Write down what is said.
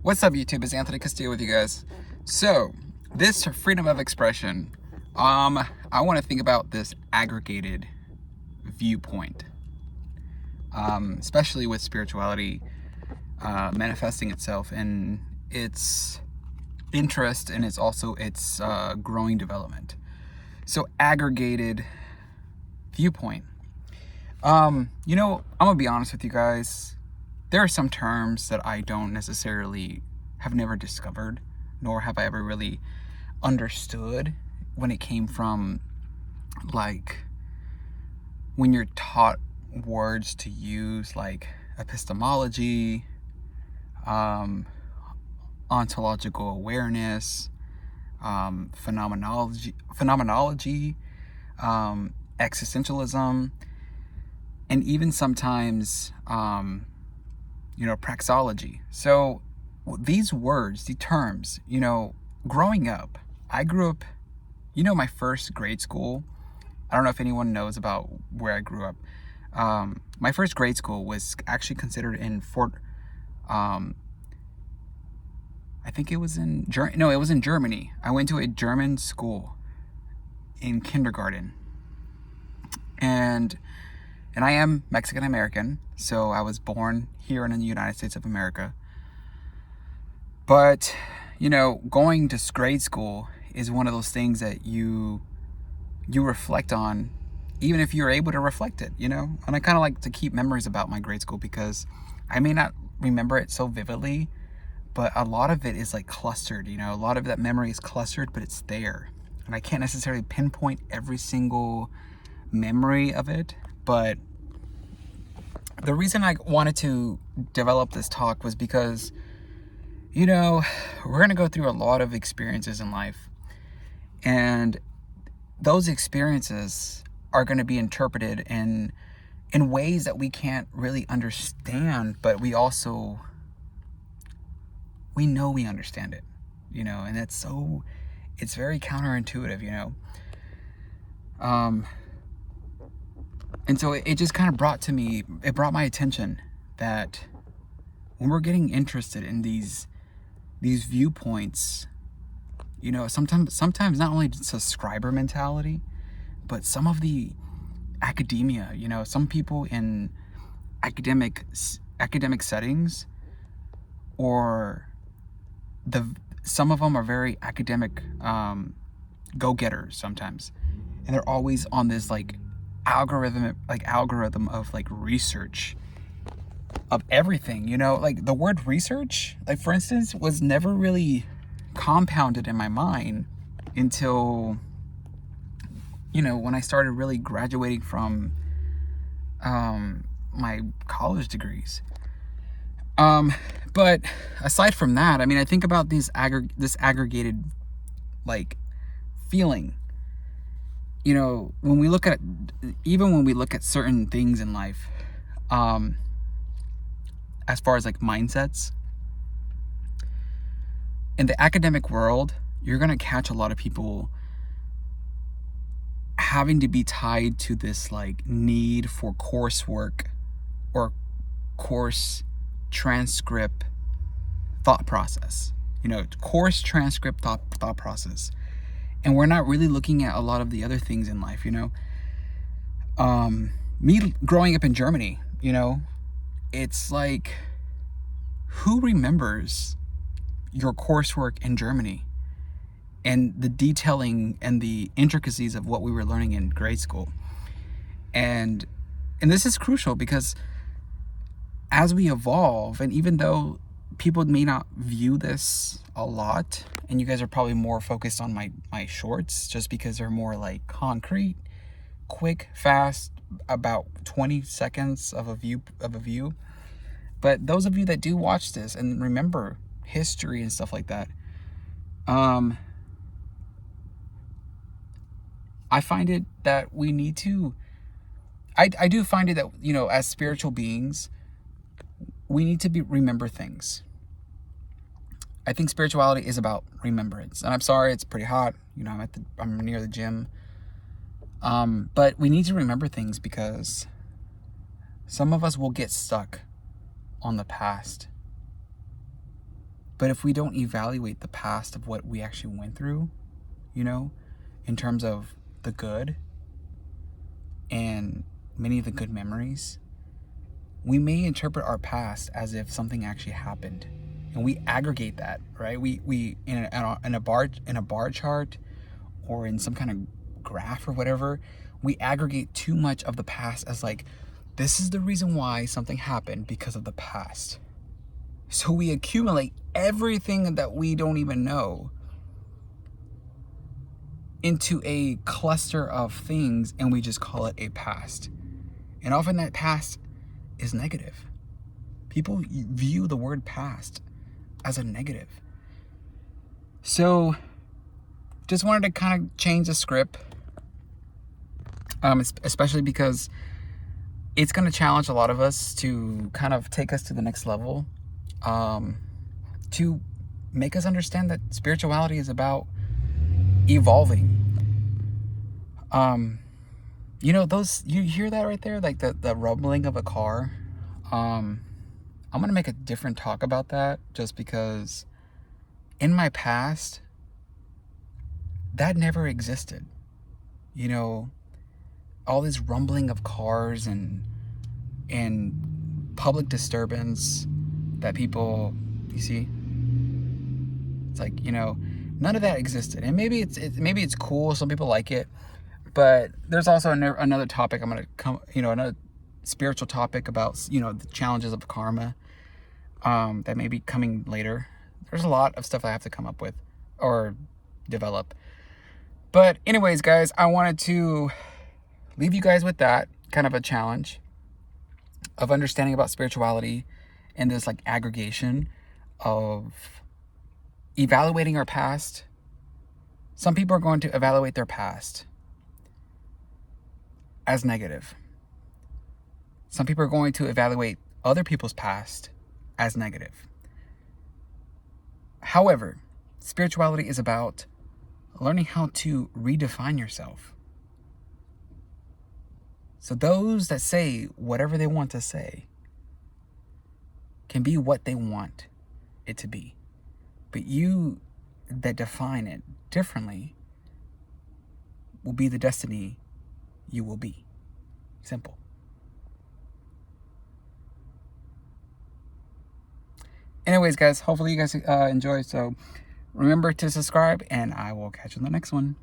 What's up, YouTube? It's Anthony Castillo with you guys. So, this freedom of expression, I want to think about this aggregated viewpoint, especially with spirituality manifesting itself and its interest, and it's also its growing development. So, aggregated viewpoint. I'm gonna be honest with you guys. There are some terms that I don't necessarily have never discovered, nor have I ever really understood when it came from, like, when you're taught words to use, like epistemology, ontological awareness, phenomenology, existentialism, and even sometimes praxeology. So these words, the terms, growing up, I grew up, my first grade school. I don't know if anyone knows about where I grew up. My first grade school was actually considered in I think it was in it was in Germany. I went to a German school in kindergarten. And I am Mexican American, so I was born here in the United States of America. But, going to grade school is one of those things that you reflect on, even if you're able to reflect it, And I kind of like to keep memories about my grade school because I may not remember it so vividly, but a lot of it is like clustered, A lot of that memory is clustered, but it's there. And I can't necessarily pinpoint every single memory of it, but the reason I wanted to develop this talk was because, we're going to go through a lot of experiences in life, and those experiences are going to be interpreted in ways that we can't really understand, but we know we understand it, and it's very counterintuitive, And so it just kind of brought my attention that when we're getting interested in these viewpoints, sometimes not only subscriber mentality, but some of the academia, some people in academic settings, or some of them are very academic go-getters sometimes, and they're always on this algorithm of research of everything, like the word research, like, for instance, was never really compounded in my mind until when I started really graduating from my college degrees. But aside from that, I think about this aggregated feeling. When we look at certain things in life, as far as mindsets, in the academic world, you're going to catch a lot of people having to be tied to this need for coursework or course transcript thought process, course transcript thought process. And we're not really looking at a lot of the other things in life, Me growing up in Germany, it's like, who remembers your coursework in Germany and the detailing and the intricacies of what we were learning in grade school? And this is crucial because as we evolve, and even though people may not view this a lot, and you guys are probably more focused on my shorts just because they're more concrete, quick, fast, about 20 seconds of a view. But those of you that do watch this and remember history and stuff like that, I find it that we need to, I do find it that, as spiritual beings, we need to remember things. I think spirituality is about remembrance. And I'm sorry, it's pretty hot. I'm near the gym. But we need to remember things because some of us will get stuck on the past. But if we don't evaluate the past of what we actually went through, you know, in terms of the good and many of the good memories, we may interpret our past as if something actually happened, and we aggregate that, right? We in a bar chart or in some kind of graph or whatever, we aggregate too much of the past as like, this is the reason why something happened because of the past. So we accumulate everything that we don't even know into a cluster of things, and we just call it a past. And often that past is negative. People view the word past as a negative. So just wanted to kind of change the script, especially because it's going to challenge a lot of us to kind of take us to the next level, to make us understand that spirituality is about evolving. You know, you hear that right there, like the rumbling of a car. I'm gonna make a different talk about that, just because in my past that never existed. You know, all this rumbling of cars and public disturbance that people, you see, it's like, you know, none of that existed. And maybe it's cool, some people like it, but there's also another topic I'm gonna come, you know, another spiritual topic about, you know, the challenges of karma, that may be coming later. There's a lot of stuff I have to come up with or develop. But anyways, guys, I wanted to leave you guys with that kind of a challenge of understanding about spirituality and this like aggregation of evaluating our past. Some people are going to evaluate their past as negative. Some people are going to evaluate other people's past as negative. However, spirituality is about learning how to redefine yourself. So those that say whatever they want to say can be what they want it to be. But you that define it differently will be the destiny you will be. Simple. Anyways, guys, hopefully you guys enjoy. So remember to subscribe, and I will catch you in the next one.